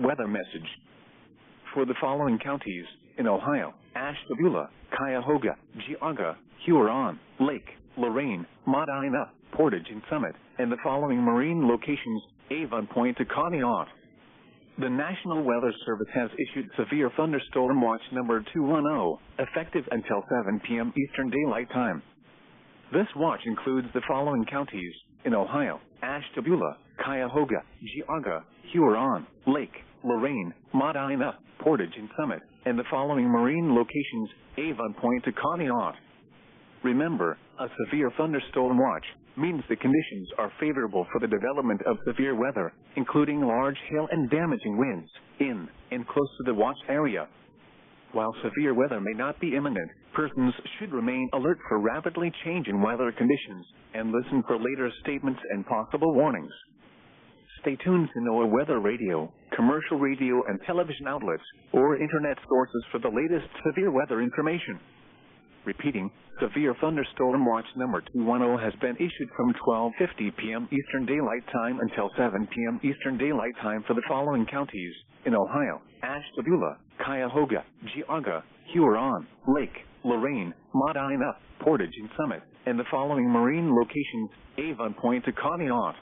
weather message. For the following counties in Ohio: Ashtabula, Cuyahoga, Geauga, Huron, Lake, Lorraine, Medina, Portage and Summit, and the following marine locations: Avon Point to Conneaut. The National Weather Service has issued Severe Thunderstorm Watch number 210, effective until 7 p.m. Eastern Daylight Time. This watch includes the following counties in Ohio: Ashtabula, Cuyahoga, Geauga, Huron, Lake, Lorraine, Medina, Portage and Summit, and the following marine locations: Avon Point to Conneaut. Remember, a severe thunderstorm watch means the conditions are favorable for the development of severe weather, including large hail and damaging winds, in and close to the watch area. While severe weather may not be imminent, persons should remain alert for rapidly changing weather conditions and listen for later statements and possible warnings. Stay tuned to NOAA Weather Radio, commercial radio and television outlets, or internet sources for the latest severe weather information. Repeating, Severe Thunderstorm Watch number 210 has been issued from 12:50 p.m. Eastern Daylight Time until 7 p.m. Eastern Daylight Time for the following counties in Ohio: Ashtabula, Cuyahoga, Geauga, Huron, Lake, Lorraine, Medina, Portage and Summit, and the following marine locations: Avon Point to Conneaut.